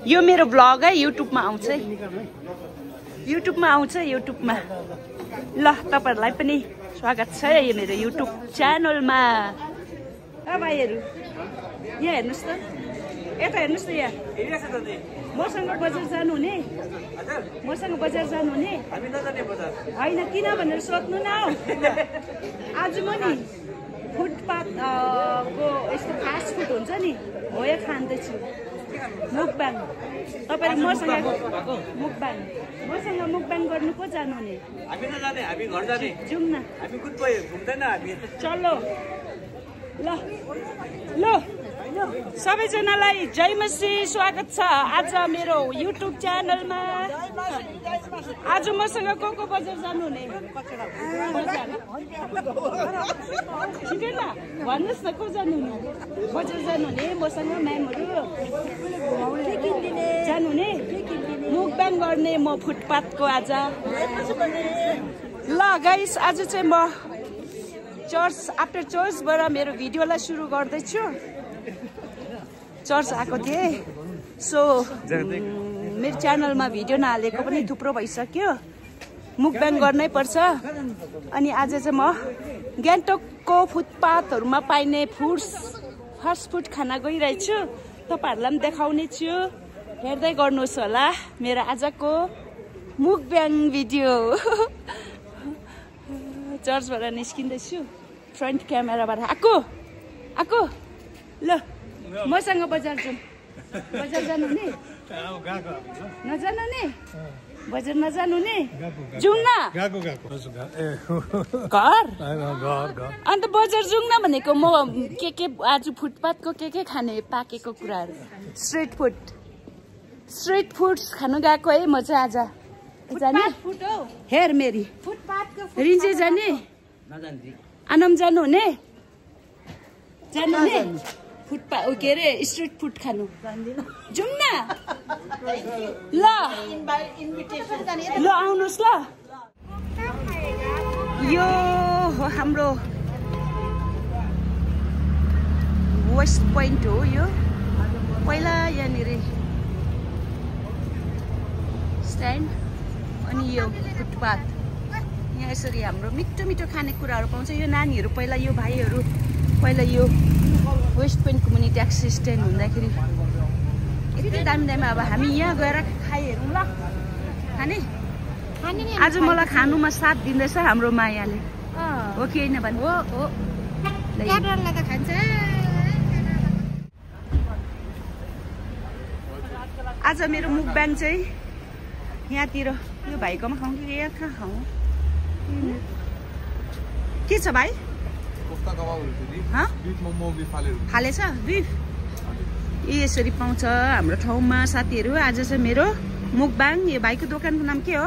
यो मेरो ब्लग है युट्युबमा आउँछ है युट्युबमा आउँछ युट्युबमा ल तपाईहरुलाई पनि स्वागत छ है मेरो युट्युब च्यानलमा भाइहरु यहाँ हेर्नुस् त यता हेर्नुस् त यहाँ मसँग बजार जानु हुने मसँग बजार जानु हुने हामी नजाने बजार हैन किन भनेर सोध्नु न आज म नि फुटपाथ को यस्तो फास्ट फुड हुन्छ नि हो यो खान्दैछु मुकबाङ तपाईले मसँग मुकबाङ गर्नु को जानु हुने हामी नजाने हामी घर जाने जाउँ न हामी कुद भयो घुम्दैन हामी चलो ल ल सबैजनालाई जय मसी स्वागत छ आज मेरो युट्युब च्यानलमा आज मसँग को बजार जानु हुने भन्नुस् न को जानु हुने बजार जानु हुने मसँग म्यामहरु जानु हुने मुकबाङ गर्ने म फुटपाथको आज ल गाइस आज चाहिँ म चर्च आफ्टर चर्चबाट मेरो भिडियोलाई सुरु गर्दैछु चर्च आएको थिएँ सो मेरो च्यानलमा भिडियो नहालेको पनि थुप्रो भइसक्यो मुकबाङ गर्नै पर्छ अनि आज चाहिँ म गान्तोकको फुटपाथहरुमा पाइने फास्ट फुड खान गइरहेछु तपाईहरुलाई पनि देखाउने छु हेर्दै गर्नुहोस् होला मेरो आजको मुकबाङ भिडियो चर्चबाट निस्किँदैछु फ्रन्ट क्यामेराबाट आको ल मसँग बजार जाउँ बजार जानु नि नजानु नि बजार नजानु नि जाउँ न घर अन्त बजार जाउँ न भनेको म के आज फुटपाथको के खाने पाकेको कुराहरू स्ट्रिट फुड खानु गएको है म चाहिँ आज जाने हेर मेरी रिन्जे जाने आनम जानु हुने फुटपाथ के अरे स्ट्रिट फुड खानु जाउँ न ल आउनुहोस् ल यो हो हाम्रो वेस्ट पोइन्ट हो यो पहिला यहाँनिर स्ट्यान्ड अनि यो फुटपाथ यहाँ यसरी हाम्रो मिठो खानेकुराहरू पाउँछ यो नानीहरू पहिला यो भाइहरू पहिला यो west point community access stand हुँदाखेरि यति दामी अब हामी यहाँ गएर खाइहेरौँ ल खाने आज मलाई खानुमा साथ दिँदैछ हाम्रो मायाले हो कि होइन भने आज मेरो मुकबाङ चाहिँ यहाँतिर यो भाइकोमा खाउँ कि यहाँ कहाँ खाउँ के छ भाइ फालेछ बिफ यसरी पाउँछ हाम्रो ठाउँमा साथीहरू आज चाहिँ मेरो मुकबाङ यो भाइको दोकानको नाम के हो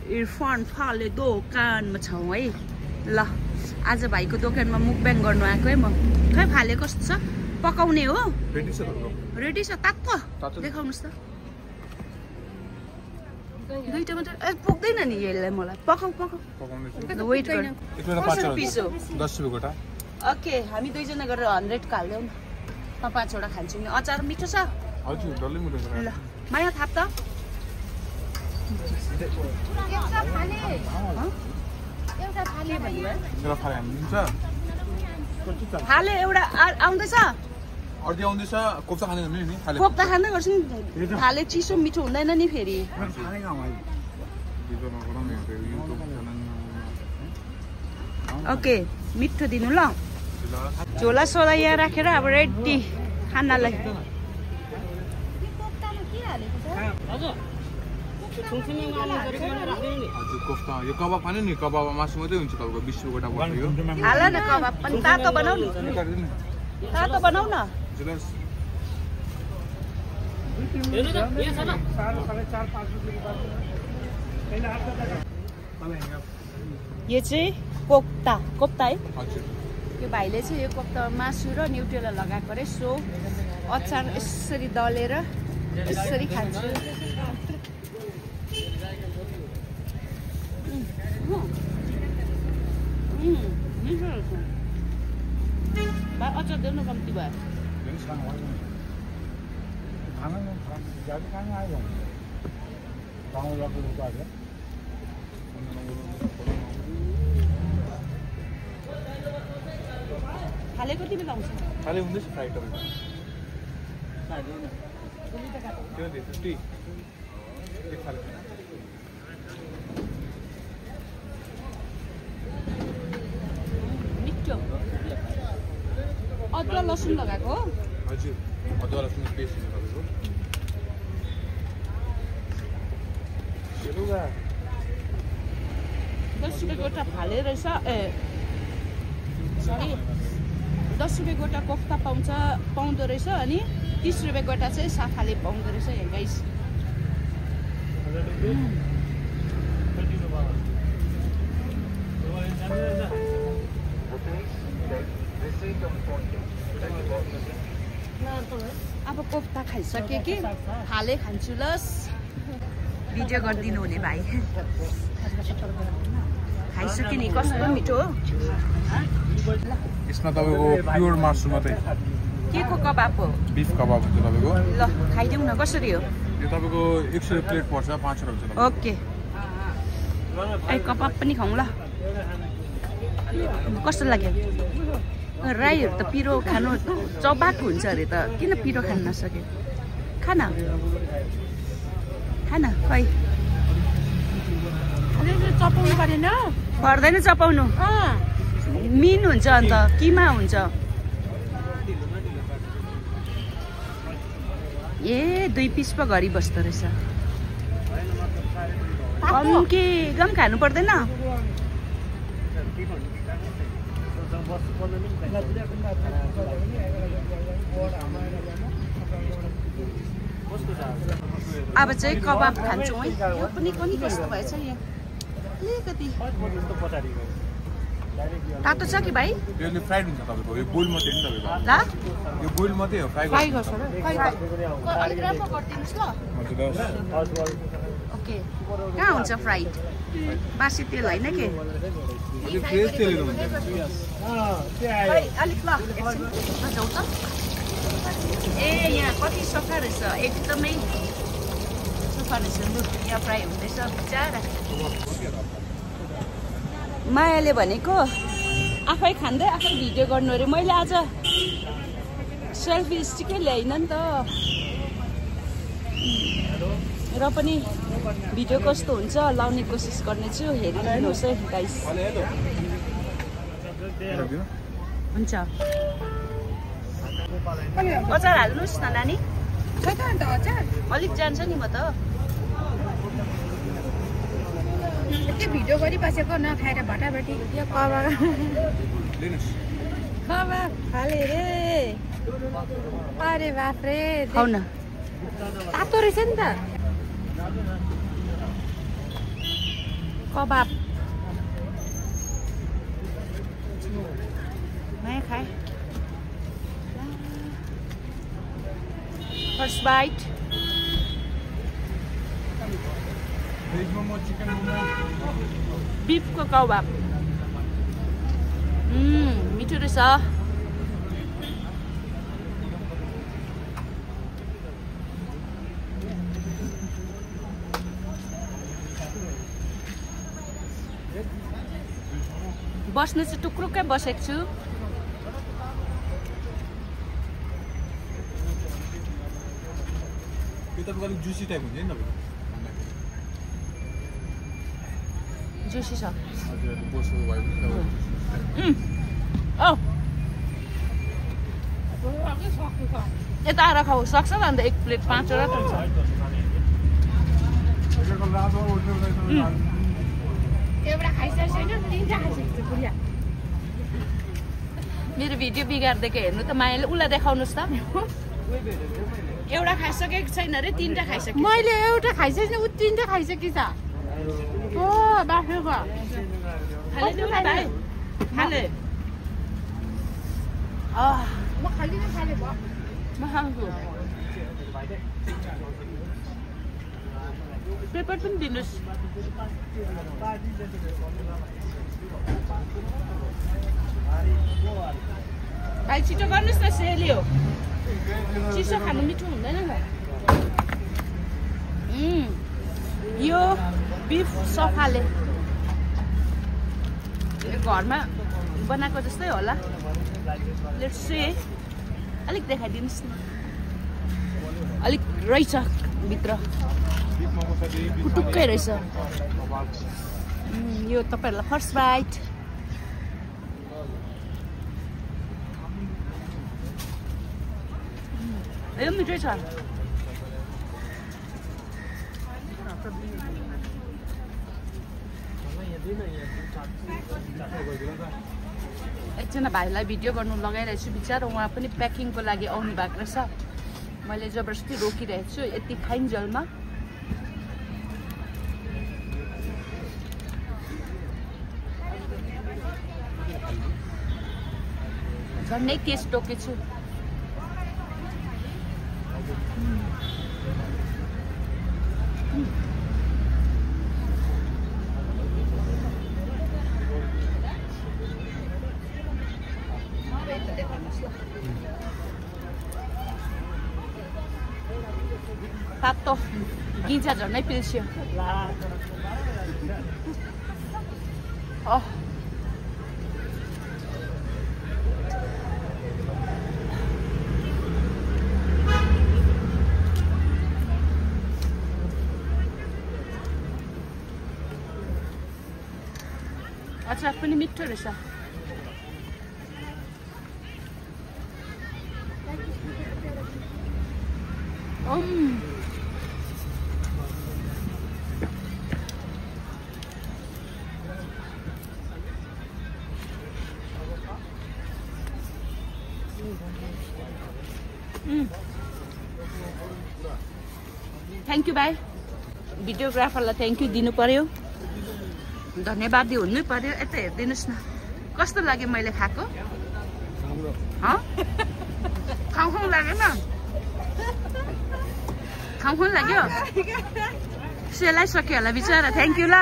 इरफान फाले दोकानमा छौँ है ल आज भाइको दोकानमा मुकबाङ गर्नु आएको है म खै फाले कस्तो छ पकाउने हो रेडी छ तातो देखाउनुहोस् त दुईटा मात्र पुग्दैन नि यसलाई मलाई पकाउ वेट गर पिस हो 10 रुपैयाँ गोटा ओके हामी दुईजना गरेर 100 को हाल्दैौ न म 5 वटा खान्छु नि अचार मिठो छ हजुर डल्लै मिठो छ ल माया थाप त एउटा फाले मेरो फाले हाल्नुहुन्छ फाले एउटा आउँदैछ अर्धी आउँदैछ कोफ्ता खाने नि फाले कोफ्ता खाँदै गर्छु नि फाले चिसो मिठो हुँदैन नि फेरि ओके मिठो दिनु ल झोला सोला यहाँ राखेर अब रेडी खानालाई हजुर कोफ्ता यो कबाब खाने नि कबाब मासु मात्रै हुन्छ तपाईँको 20 रुपैयाँ गोटा पर्छ यो हाल न कबाब पनि तातो बनाउ न तातो बनाउ न यो चाहिँ कोफ्ता है यो भाइले चाहिँ यो कोफ्ता मासु र न्युट्रेला लगाएको रे सो अचार यसरी दलेर यसरी खान्छु बा अचार देऊ न कम्ती भयो थाले कति बेला आउँछ थाले हुँदैछ फ्राई तपाईँको त्यो दे 50 एक थाले मिठो अदुवा लसुन लगाएको हो हजुर अदुवा लसुन पेस्ट हुन्छ तपाईँको 10 रुपियाँ गोटा फाले रहेछ ए सरी 10 रुपियाँ गोटा कोफ्ता पाउँदो रहेछ अनि 30 रुपियाँ गोटा चाहिँ साफाले पाउँदो रहेछ यहाँ गाइस अब कोफ्ता खाइसके कि फाले खान्छु लस भिडियो गरिदिनु हुने भाइ खाइसक्यो नि कस्तो मिठो हो यसमा तपाईँको प्योर मासु मात्रै के को कबाब हो बिफ कबाब हुन्छ तपाईँको ल खाइदिउँ न कसरी हो यो तपाईँको 100 प्लेट पर्छ 5 रुपियाँ हुन्छ ओके ए कबाब पनि खाउँ ल कस्तो लाग्यो राईहरू त पिरो खानु चबाक हुन्छ अरे त किन पिरो खान नसक्यो खान खै चपाउनु परेन पर्दैन चपाउनु मिन हुन्छ अन्त किमा हुन्छ ए 2 पिस पो घरि बस्दो रहेछ गम खानु पर्दैन अब चाहिँ कबाब खान्छौँ है यो पनि कनि कस्तो भएछ यहाँ अलिकति तातो छ कि भाइ यो फ्राइड हुन्छ तपाईँको यो बोइल मात्रै नि तपाईँको ल यो बोइल मात्रै हो फ्राई गर्छ र अलिक राम्रो गरिदिनुहोस् ल ओके कहाँ हुन्छ फ्राइड बासी तेल होइन के फ्रेस तेलहरू हुन्छ अलिक ल जाउँ त ए यहाँ कति सफा रहेछ एकदमै सफा रहेछ लु यहाँ फ्राई हुँदैछ बिचारा मायाले भनेको आफै खाँदै आफै भिडियो गर्नु अरे मैले आज सेल्फी स्टिकै ल्याइन नि त र पनि भिडियो कस्तो हुन्छ लाउने कोसिस गर्नेछु हेरिदिनुहोस् है गाइस हुन्छ अचार हाल्नुहोस् न नानी खै त अन्त अचार अलिक जान्छ नि म त यति भिडियो गरिबसेको नखाएर भटाभटी यो कबाब खाले रे अरे बाफ रे खाउ न तातो रहेछ नि त कबाब मैं खाए फर्स्ट बाइट बीफ को कबाब मिठो रहेछ बस्ने चाहिँ टुक्रुकै बसेको छु यो तपाईँको अलिक जुसी टाइप हुन्छ नि तपाईँको जुसी छ हजुर बोसो भयो यता आएर खाऊ सक्छ त अन्त 1 प्लेट 5 वटा त हुन्छ एउटा खाइसकेको छैन 3टा खाइसकेको छु पुरा मेरो भिडियो बिगार्दैको हेर्नु त मायाले उलाई देखाउनुस् त एउटा खाइसकेको छैन रे 3टा खाइसके मैले एउटा खाइसकेन उ 3टा खाइसके छ ओ बाफेको खाले देऊ न भाइ खाले म खालिन खाले भयो म खान्छु पेपर पनि दिनुस् भाइ छिटो गर्नुहोस् न सेलियो चिसो खानु मिठो हुँदैन त यो बिफ सफाले घरमा बनाएको जस्तै होला लेट्स सी अलिक देखाइदिनुहोस् न अलिक रहेछ भित्र कुटुक्कै रहेछ यो तपाईहरुलाई फर्स्ट बाइट यो मिठो छ एकजना भाइलाई भिडियो गर्नु लगाइरहेको छु बिचारा उहाँ पनि प्याकिङको लागि आउनु भएको रहेछ मैले जबरजस्ती रोकिरहेको छु यति खाइन्जलमा झन्डै टेस्ट टोकेछु तातो गिजा झन्डै पिल्स्यो अचार पनि मिठो रहेछ थ्याङ्क यू भाइ भिडियोग्राफरलाई थ्याङ्क यू दिनु पर्यो धन्यवादी हुनु पर्यो यता हेरिदिनुहोस् न कस्तो लाग्यो मैले खाएको खाउ लाग्यो न खाउ लाग्यो सेलाइसक्यो होला बिचरा थ्याङ्क यू ल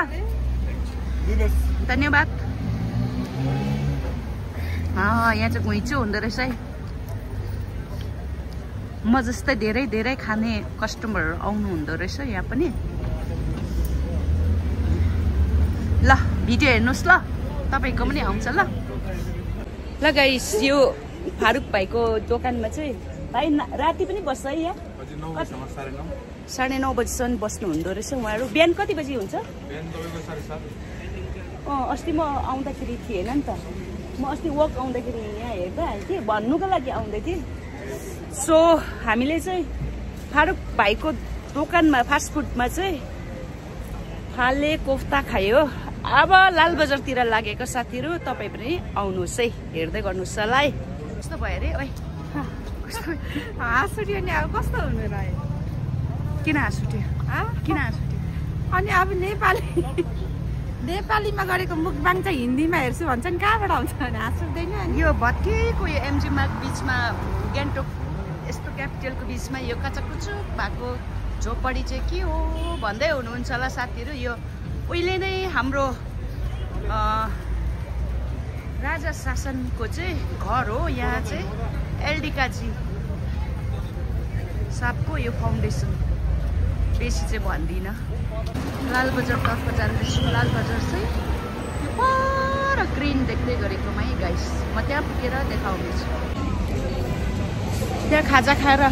धन्यवाद यहाँ चाहिँ घुइँचो हुँदो रहेछ है म जस्तै धेरै धेरै खाने कस्टमरहरू आउनु हुँदो रहेछ यहाँ पनि ल भिडियो हेर्नुहोस् ल तपाईँको पनि आउँछ ल गाइस यो फारुक भाइको दोकानमा चाहिँ भाइ राति पनि बस्छ है यहाँ 9:30 बजीसम्म बस्नु हुँदो रहेछ उहाँहरू बिहान कति बजी हुन्छ अस्ति म आउँदाखेरि थिएन नि त म अस्ति वक आउँदाखेरि यहाँ हेर्दा थिएँ भन्नुको लागि आउँदै थिएँ सो हामीले चाहिँ फारुक भाइको दोकानमा फास्ट फुडमा चाहिँ फाले कोफ्ता खायो अब लाल बजारतिर लागेको साथीहरू तपाईँ पनि आउनुहोस् है हेर्दै गर्नुहोस् ल है कस्तो भयो अरे ओइ हाँस उठ्यो नि अब कस्तो हुनु रह्यो किन हाँस उठ्यो किन हाँस उठ्यो अनि अब नेपालीमा गरेको मुखबाङ चाहिँ हिन्दीमा हेर्छु भन्छन् कहाँबाट आउँछ भने हाँस उठ्दैन यो भत्किएको यो एमजी मार्ग बिचमा गान्तोक यस्तो क्यापिटलको बिचमा यो कचककुचुक भएको झोपडी चाहिँ के हो भन्दै हुनुहुन्छ होला साथीहरू यो उहिले नै हाम्रो राजा शासनको चाहिँ घर हो यहाँ चाहिँ एलडीकाजी सापको यो फाउन्डेसन बेसी चाहिँ भन्दिनँ लालबजारतर्फ जाँदैछु लालबजार चाहिँ यो पर ग्रिन देख्दै गरेकोमै गाइस म त्यहाँ पुगेर देखाउनेछु त्यहाँ खाजा खाएर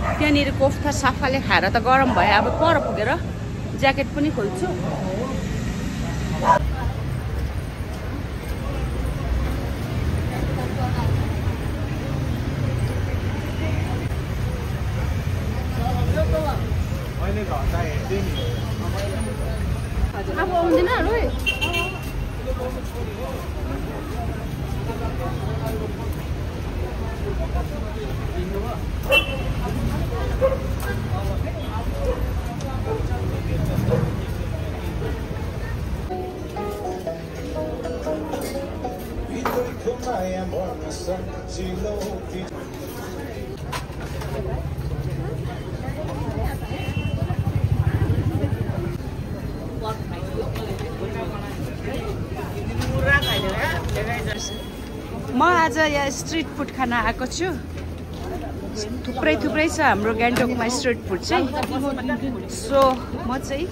त्यहाँनिर कोफ्ता सफाले खाएर त गरम भयो अब पर पुगेर ज्याकेट पनि खोल्छु अब आउँदैन रोइ म आज यहाँ स्ट्रिट फुड खान आएको छु। थुप्रै छ हाम्रो गान्तोकमा स्ट्रिट फुड चाहिँ। सो म चाहिँ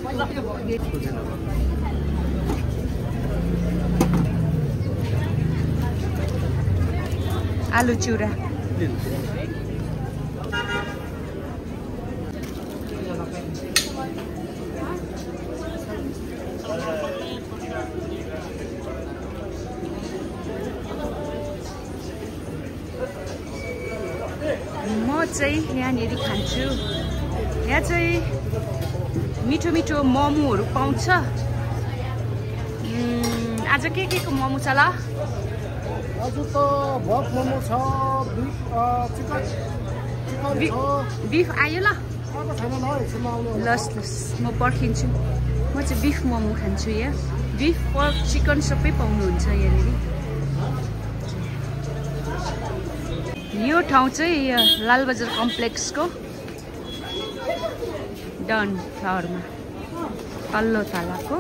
आलु चिउरा म चाहिँ यहाँनिर खान्छु। यहाँ चाहिँ मिठो मिठो मोमोहरू पाउँछ। आज के को मोमो छ ल? आज त भक मोमो छ, बिफ आयो ल? लस म पर्खिन्छु। म चाहिँ बिफ मोमो खान्छु। यहाँ बिफ पर्क चिकन सबै पाउनुहुन्छ यहाँनिर। यो ठाउँ चाहिँ लालबजार कम्प्लेक्सको डन फ्लावरमा तल्लो तलाको।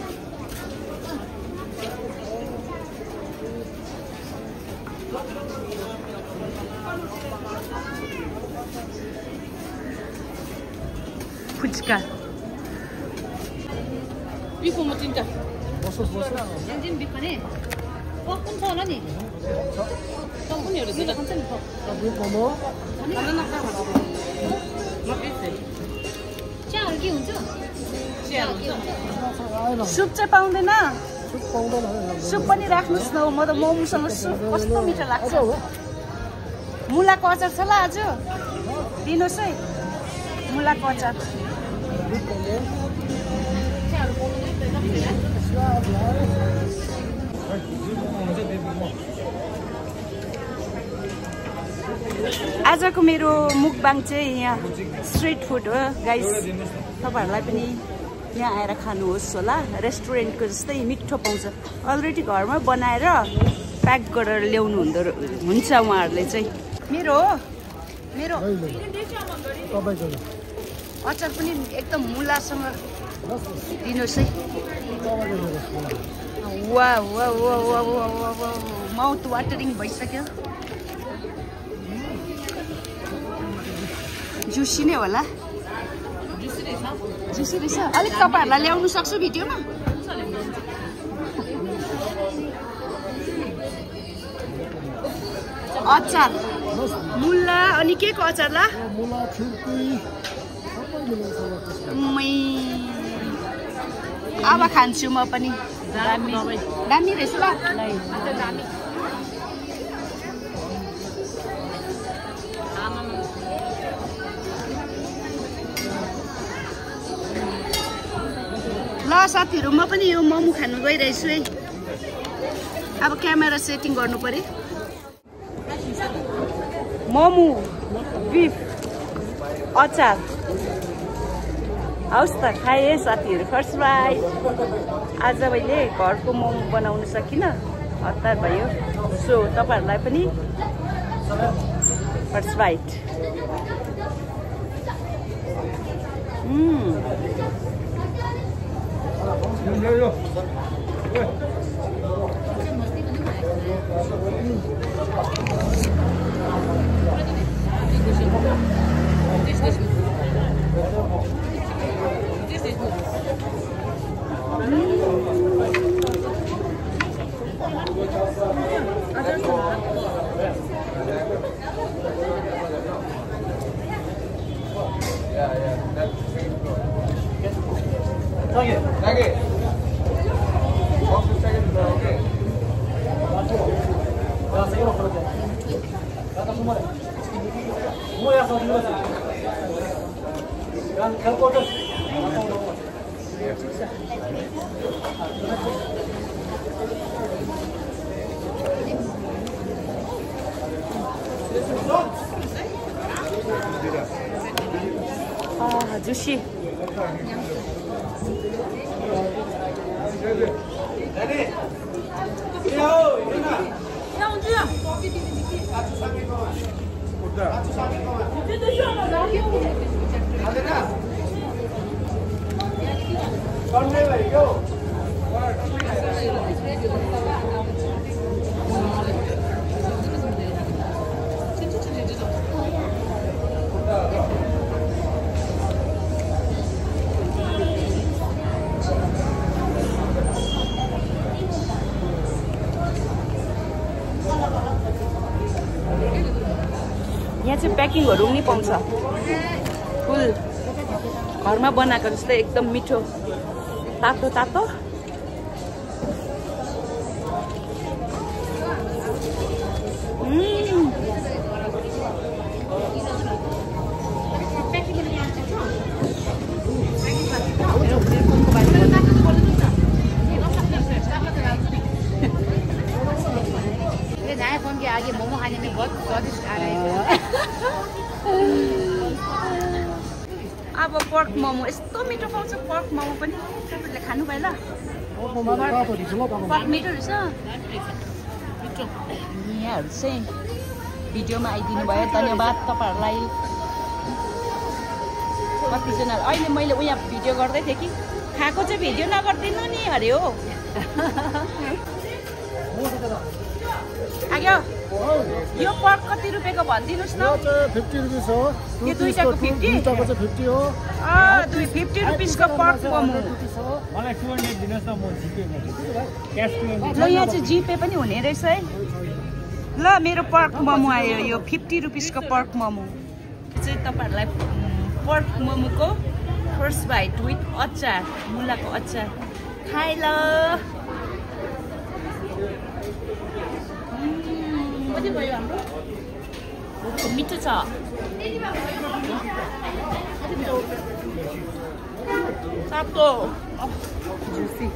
फुच्का बिफ मोमो तिनटा बिफ खाने पक पनि छ होला नि। सुप चाहिँ पाउँदैन? सुप पनि राख्नुहोस् न। म त मोमोसँग सुप कस्तो मिठो लाग्छ। मुलाको अचार छ ल आज? दिनुहोस् है मुलाको अचार। आजको मेरो मुकबाङ चाहिँ यहाँ स्ट्रिट फुड हो गाइस। तपाईँहरूलाई पनि यहाँ आएर खानुहोस् होला। रेस्टुरेन्टको जस्तै मिठो पाउँछ। अलरेडी घरमा बनाएर प्याक गरेर ल्याउनु हुन्छ उहाँहरूले चाहिँ। मेरो अचार पनि एकदम मुलासँग दिनुहोस् है। वा वा वा वा वा वा माउथ वाटरिङ भइसक्यो। जुसी नै होला। जुसी रहेछ। अलिक तपाईँहरूलाई ल्याउनु सक्छु भिडियोमा? अचार मुला अनि के को अचार ल? अब खान्छु म पनि। दामी रहेछ ल। ल साथीहरू म पनि यो मोमो खानु गइरहेछु है। अब क्यामेरा सेटिङ गर्नु पर्यो। मोमो बिफ अचार हवस् त खाएँ है साथीहरू। First bite. आज मैले घरको मोमो बनाउनु सकिनँ, हतार भयो। सो तपाईँहरूलाई पनि फर्स्ट बाइट। Juicy. यहाँ चाहिँ प्याकिङहरू पनि पाउँछ फुल घरमा बनाएको जस्तै एकदम मिठो तातो तातो फोन के आगे मोमो खाने में बहुत स्वादिष्ट आ रहा है। अब पर्क मोमो यस्तो मिठो पाउँछ पर्क मोमो पनि तपाईँले खानु भयो ल पर्क मिठो रहेछ यहाँहरू चाहिँ भिडियोमा आइदिनु भयो धन्यवाद तपाईँहरूलाई कतिजना अहिले मैले उहाँ भिडियो गर्दै थिएँ कि खाएको चाहिँ भिडियो नगरिदिनु नि अरे हो आग्यो यो पर्क कति रुपियाँको भनिदिनुहोस् न 50 रुपिस हो यो दुईटाको 50 दुईटाको चाहिँ 50 हो 50 रुपिसको पर्क मोमो मलाई 200 दिनुहोस् न म जिपे गर्छु क्यास ल यहाँ चाहिँ जिपे पनि हुने रहेछ है ल मेरो पर्क मोमो आयो यो 50 रुपिसको पर्क मोमो चाहिँ तपाईँहरूलाई पर्क मोमोको फर्स्ट बाइट विथ अचार मुलाको अचार खाए ल कति भयो हाम्रो मिठो छ तातो जुसी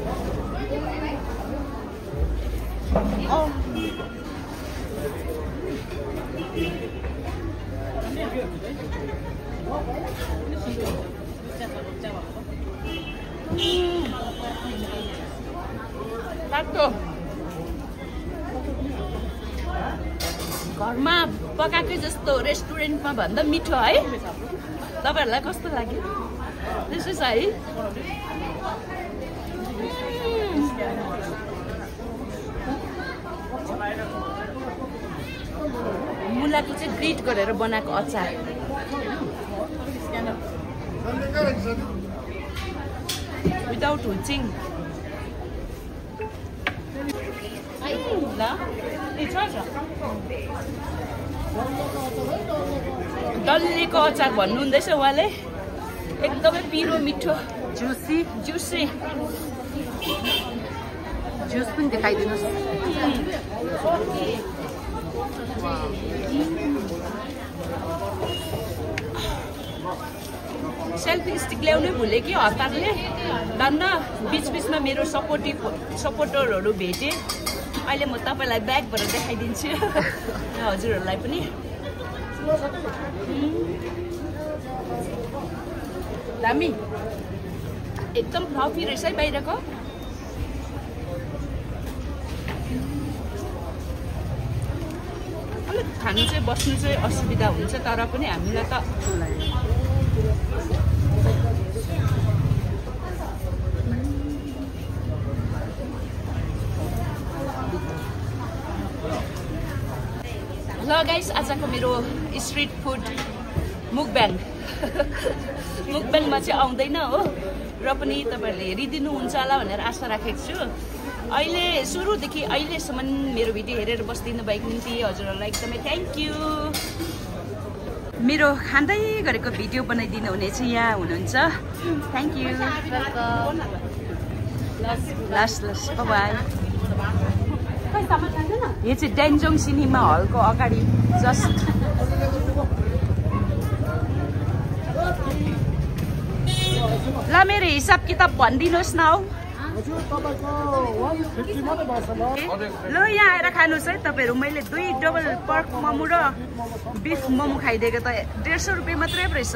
तातो घरमा पकाएकै जस्तो रेस्टुरेन्टमा भन्दा मिठो है तपाईँहरूलाई कस्तो लाग्यो त्यसो छ है मुलाको चाहिँ ग्रेट गरेर बनाएको अचार विदाउट हुचिङ ल डल्लेको अचार भन्नुहुँदैछ उहाँले एकदमै पिरो मिठो जुसी जुसी जुस पनि देखाइदिनुहोस् सेल्फी स्टिक ल्याउनै भुलेँ कि हतारले धन्न बिचबिचमा मेरो सपोर्टरहरू भेटेँ अहिले म तपाईँलाई ब्यागबाट देखाइदिन्छु हजुरहरूलाई पनि दामी एकदम फ्लफी रहेछ है बाहिरको अलिक खानु चाहिँ बस्नु चाहिँ असुविधा हुन्छ तर पनि हामीलाई त ल गाइस आजको मेरो स्ट्रिट फुड मुकब्याङमा चाहिँ आउँदैन हो र पनि तपाईँहरूले हेरिदिनुहुन्छ होला भनेर आशा राखेको छु अहिले सुरुदेखि अहिलेसम्म मेरो भिडियो हेरेर बस्दिनु भएको निम्ति हजुरहरूलाई एकदमै थ्याङ्क यू मेरो खाँदै गरेको भिडियो बनाइदिनु हुने चाहिँ यहाँ हुनुहुन्छ थ्याङ्क यू लस बाई यो चाहिँ डेन्जोङ सिनेमा हलको अगाडि जस्ट ल मेरो हिसाब किताब भनिदिनुहोस् न हौ ल यहाँ आएर खानुहोस् है तपाईँहरू मैले 2 डबल पर्क मोमो र बिफ मोमो खाइदिएको त 150 रुपियाँ मात्रै रहेछ